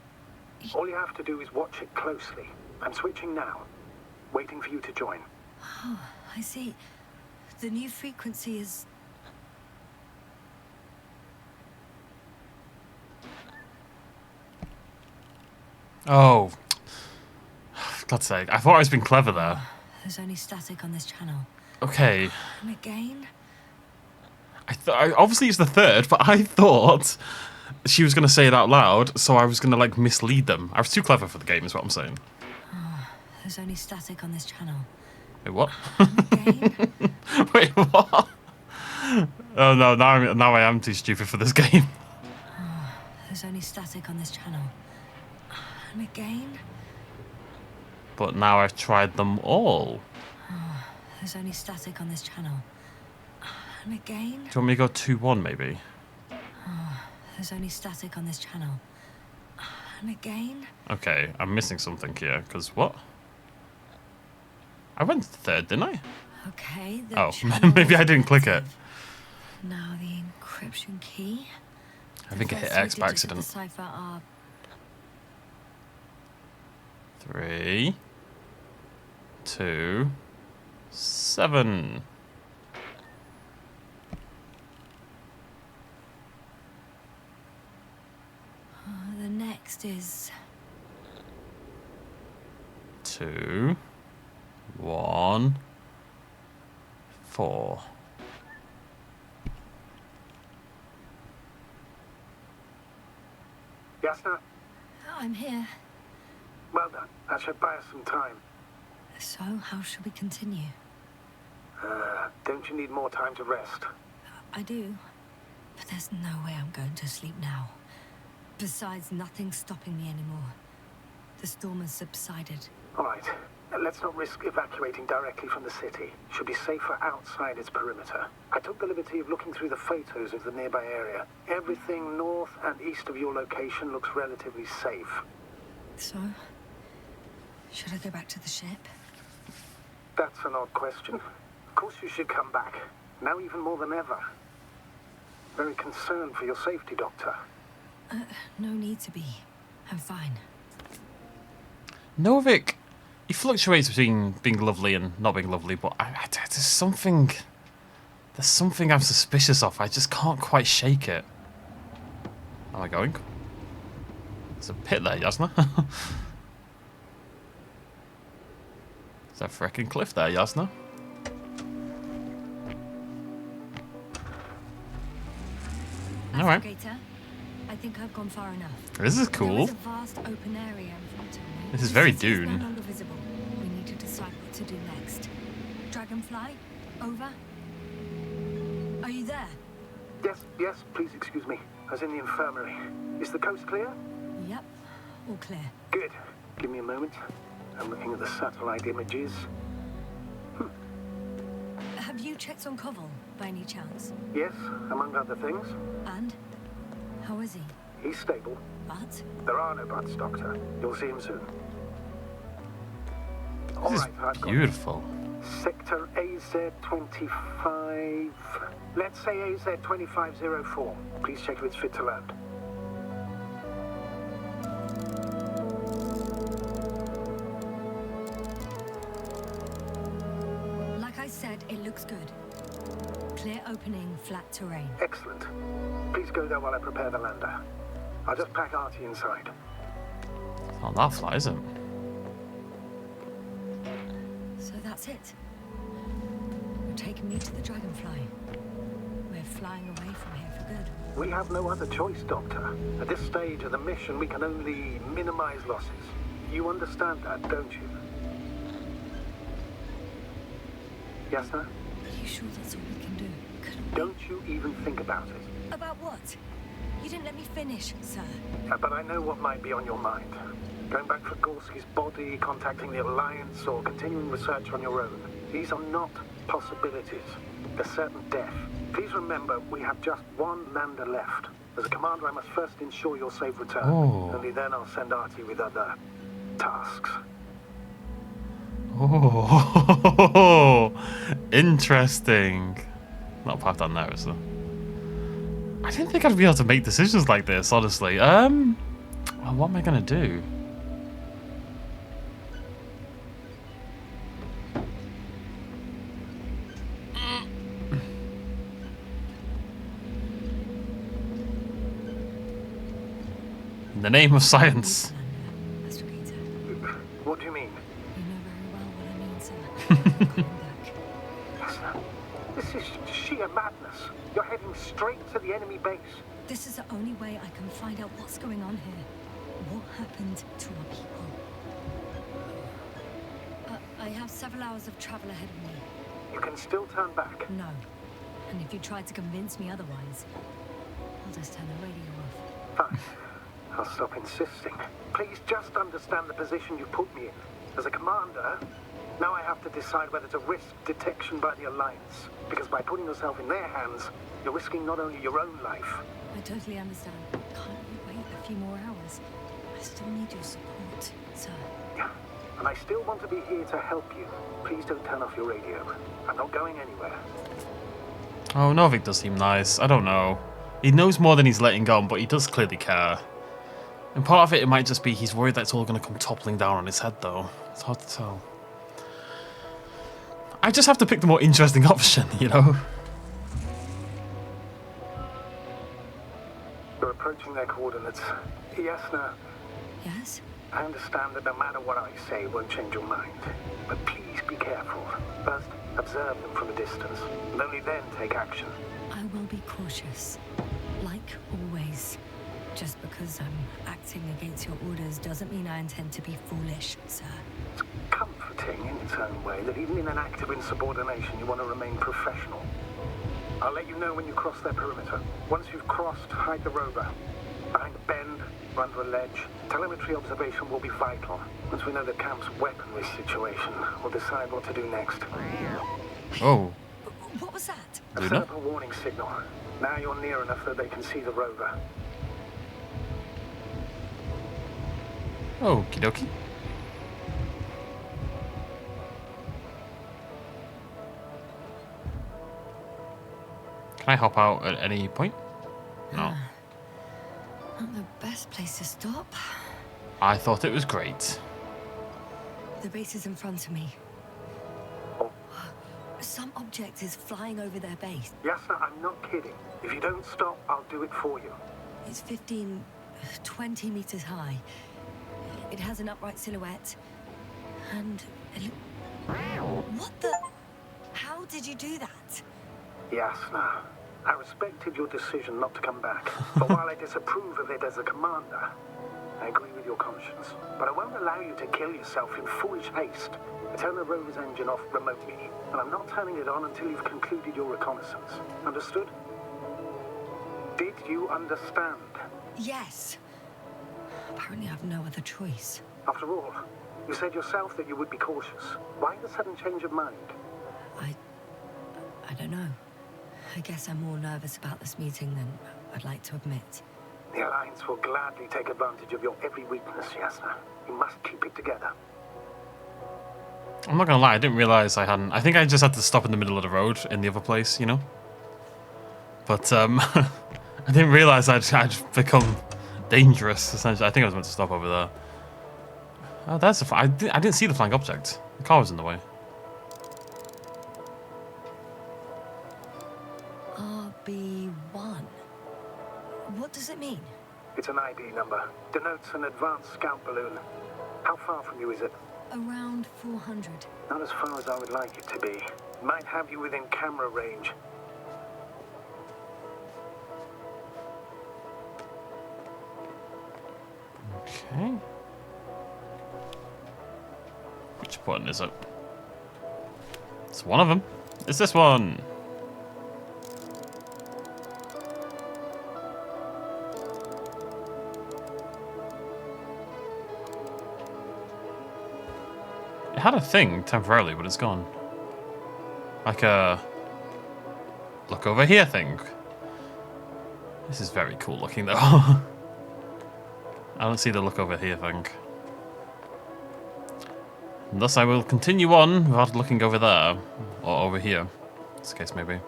All you have to do is watch it closely. I'm switching now. Waiting for you to join. Oh, I see. The new frequency is... Oh. For God's sake. I thought I was being clever there. There's only static on this channel. Okay. And again? Obviously it's the third, but I thought she was going to say it out loud, so I was going to, like, mislead them. I was too clever for the game, is what I'm saying. Oh, there's only static on this channel. Wait, what? Again? Wait, what? Oh no, now I am too stupid for this game. Oh, there's only static on this channel. And again? But now I've tried them all. Oh, there's only static on this channel. And again? Do you want me to go 2-1 maybe? Oh, there's only static on this channel. And again? Okay, I'm missing something here, because what? I went third, didn't I? Okay, the Oh, channel maybe I is didn't click it. active. Now the encryption key. I think I hit The first X three by digits of accident. the cipher are 3, 2, 7. the next is 2, 1, 4. Yasna, I'm here. Well done. That should buy us some time. So, how shall we continue? Don't you need more time to rest? I do. But there's no way I'm going to sleep now. Besides, nothing's stopping me anymore. The storm has subsided. All right. Let's not risk evacuating directly from the city. Should be safer outside its perimeter. I took the liberty of looking through the photos of the nearby area. Everything north and east of your location looks relatively safe. So, should I go back to the ship? That's an odd question. Of course you should come back. Now even more than ever. Very concerned for your safety, Doctor. No need to be. I'm fine. Novik, he fluctuates between being lovely and not being lovely, but there's something I'm suspicious of. I just can't quite shake it. Am I going? There's a pit there, Yasna. There's a frickin' cliff there, Yasna. Alright. Astrogator, I think I've gone far enough. This is There cool. is a vast open area in front of me. This is very The city is Dune. no longer visible. We need to decide what to do next. Dragonfly, over. Are you there? Yes, please excuse me. I was in the infirmary. Is the coast clear? Yep, all clear. Good. Give me a moment. I'm looking at the satellite images. Have you checked on Koval, by any chance? Yes, among other things. And? How is he? He's stable. But? There are no buts, Doctor. You'll see him soon. All This is right, I've got beautiful. Sector AZ-25. Let's say AZ-2504. Please check if it's fit to land. Like I said, it looks good. Clear opening, flat terrain. Excellent. Please go there while I prepare the lander. I'll just pack Artie inside. It's not that fly, is it? So that's it. You're taking me to the Dragonfly. We're flying away from here for good. We have no other choice, Doctor. At this stage of the mission, we can only minimize losses. You understand that, don't you? Yasna? Are you sure that's all we can do? Couldn't we? Don't you even think about it. About what? You didn't let me finish, sir. But I know what might be on your mind. Going back for Gorski's body, contacting the Alliance, or continuing research on your own. These are not possibilities. They're certain death. Please remember, we have just one lander left. As a commander, I must first ensure your safe return. Oh. Only then I'll send Artie with other tasks. Oh, interesting. Not part down there, is there? I didn't think I'd be able to make decisions like this, honestly. Well, what am I gonna do? In the name of science. Astrogator, What do you mean? you know very well what I mean, sir. Coming back. Yasna, this is sheer madness. You're heading straight to the enemy base. This is the only way I can find out what's going on here. What happened to our people? I have several hours of travel ahead of me. You can still turn back. No. And if you try to convince me otherwise, I'll just turn the radio off. Fine. I'll stop insisting. Please just understand the position you put me in. As a commander, now I have to decide whether to risk detection by the Alliance. Because by putting yourself in their hands, you're risking not only your own life. I totally understand. Can't you wait a few more hours? I still need your support, sir. Yeah. And I still want to be here to help you. Please don't turn off your radio. I'm not going anywhere. Oh, Novik does seem nice. I don't know. He knows more than he's letting on, but he does clearly care. And part of it might just be he's worried that it's all going to come toppling down on his head, though. It's hard to tell. I just have to pick the more interesting option, you know? You're approaching their coordinates. Yasna, Yes? I understand that no matter what I say won't change your mind. But please be careful. First, observe them from a distance. And only then take action. I will be cautious. Like always. Just because I'm acting against your orders doesn't mean I intend to be foolish, sir. It's comforting in its own way that even in an act of insubordination, you want to remain professional. I'll let you know when you cross their perimeter. Once you've crossed, hide the rover. Behind a bend, or under a ledge. Telemetry observation will be vital. Once we know the camp's weaponry situation, we'll decide what to do next. Oh. What was that? I've set up a warning signal. Now you're near enough that they can see the rover. Okie dokie. Can I hop out at any point? No. Not the best place to stop. I thought it was great. The base is in front of me. Some object is flying over their base. Yasna, I'm not kidding. If you don't stop, I'll do it for you. It's 15, 20 meters high. It has an upright silhouette. And what the? How did you do that? Yasna, I respected your decision not to come back. But while I disapprove of it as a commander, I agree with your conscience. But I won't allow you to kill yourself in foolish haste. I turn the rover's engine off remotely, and I'm not turning it on until you've concluded your reconnaissance. Understood? Did you understand? Yes. Apparently I've no other choice. After all, you said yourself that you would be cautious. Why the sudden change of mind? I don't know. I guess I'm more nervous about this meeting than I'd like to admit. The Alliance will gladly take advantage of your every weakness, Yasna. You must keep it together. I'm not gonna lie, I didn't realize I hadn't. I think I just had to stop in the middle of the road in the other place, you know? But, I didn't realize I'd become dangerous, essentially. I think I was meant to stop over there. Oh, that's a I didn't see the flying object. The car was in the way. RB1. What does it mean? It's an ID number. Denotes an advanced scout balloon. How far from you is it? Around 400. Not as far as I would like it to be. Might have you within camera range. Okay. Which button is it? It's one of them. It's this one. It had a thing temporarily, but it's gone. Like a look over here thing. This is very cool looking though. I don't see the look over here thing. And thus I will continue on without looking over there. Or over here. In this case maybe.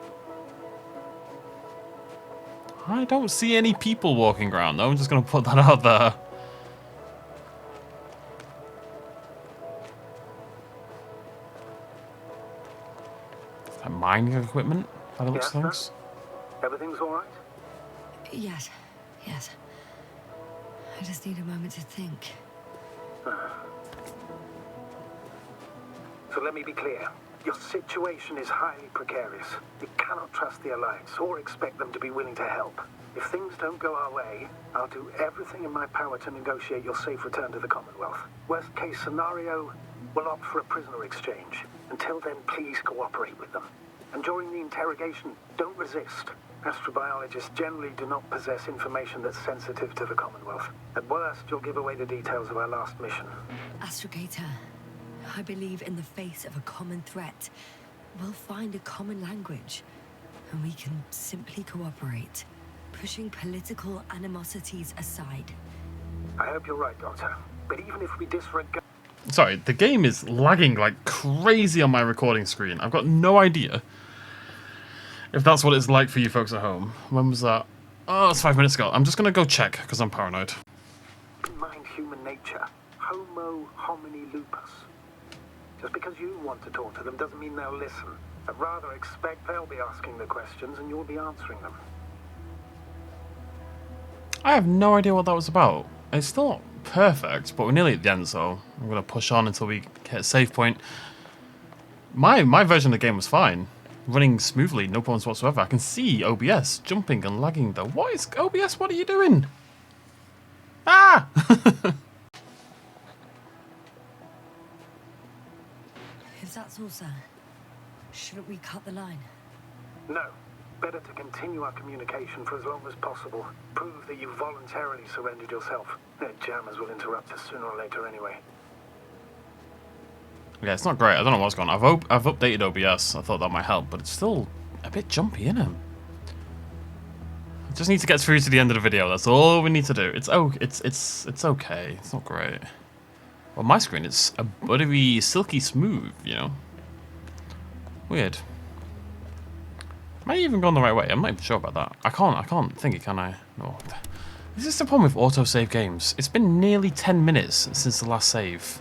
I don't see any people walking around though. I'm just going to put that out there. Mining equipment, by the looks of things. Everything's all right? Yes. I just need a moment to think. So let me be clear. Your situation is highly precarious. You cannot trust the Alliance or expect them to be willing to help. If things don't go our way, I'll do everything in my power to negotiate your safe return to the Commonwealth. Worst case scenario, we'll opt for a prisoner exchange. Until then, please cooperate with them. And during the interrogation, don't resist. Astrobiologists generally do not possess information that's sensitive to the Commonwealth. At worst, you'll give away the details of our last mission. Astrogator, I believe in the face of a common threat, we'll find a common language, and we can simply cooperate, pushing political animosities aside. I hope you're right, Doctor. But even if we disregard... Sorry, the game is lagging like crazy on my recording screen. I've got no idea if that's what it's like for you folks at home. When was that? Oh, it's 5 minutes ago. I'm just going to go check because I'm paranoid. Mind human nature. Homo homini lupus. Just because you want to talk to them doesn't mean they'll listen. I'd rather expect they'll be asking the questions and you'll be answering them. I have no idea what that was about. It's still not perfect, but we're nearly at the end, so I'm going to push on until we hit a save point. My version of the game was fine. Running smoothly, no problems whatsoever. I can see OBS jumping and lagging though. What is OBS? What are you doing? Ah! If that's all, sir, shouldn't we cut the line? No. Better to continue our communication for as long as possible. Prove that you voluntarily surrendered yourself. Their jammers will interrupt us sooner or later anyway. Yeah, it's not great. I don't know what's going on. I've updated OBS. I thought that might help, but it's still a bit jumpy, isn't it? I just need to get through to the end of the video. That's all we need to do. It's okay. It's not great. Well, my screen is a buttery, silky smooth, you know. Weird. Am I even going the right way? I'm not even sure about that. I can't think it, can I? No. This is the problem with autosave games. It's been nearly 10 minutes since the last save.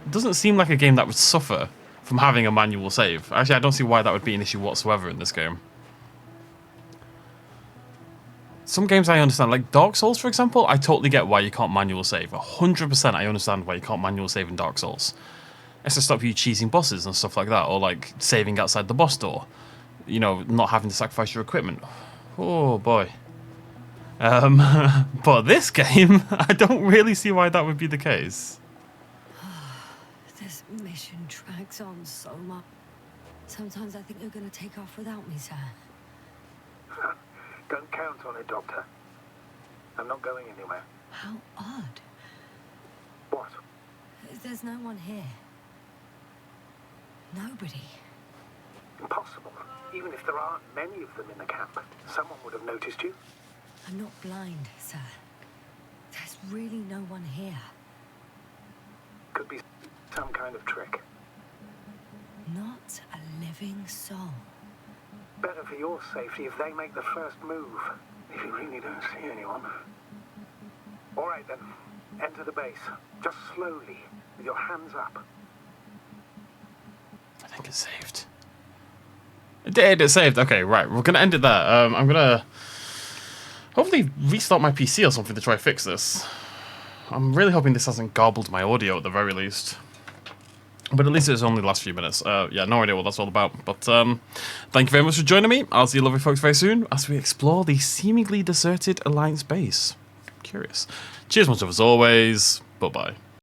It doesn't seem like a game that would suffer from having a manual save. Actually, I don't see why that would be an issue whatsoever in this game. Some games I understand, like Dark Souls, for example, I totally get why you can't manual save. 100% I understand why you can't manual save in Dark Souls. It's to stop you cheating bosses and stuff like that, or like saving outside the boss door. You know, not having to sacrifice your equipment. Oh boy. But this game, I don't really see why that would be the case. This mission drags on so much. Sometimes I think you're going to take off without me, sir. Don't count on it, Doctor. I'm not going anywhere. How odd. What? There's no one here. Nobody. Impossible. Even if there aren't many of them in the camp, someone would have noticed you. I'm not blind, sir. There's really no one here. Could be some kind of trick. Not a living soul. Better for your safety if they make the first move. If you really don't see anyone. All right then. Enter the base. Just slowly, with your hands up. I think it's saved. It did, it's saved. Okay, right, we're going to end it there. I'm going to hopefully restart my PC or something to try to fix this. I'm really hoping this hasn't garbled my audio at the very least. But at least it's only the last few minutes. Yeah, no idea what that's all about. But thank you very much for joining me. I'll see you lovely folks very soon as we explore the seemingly deserted Alliance base. Curious. Cheers much as always. Bye-bye.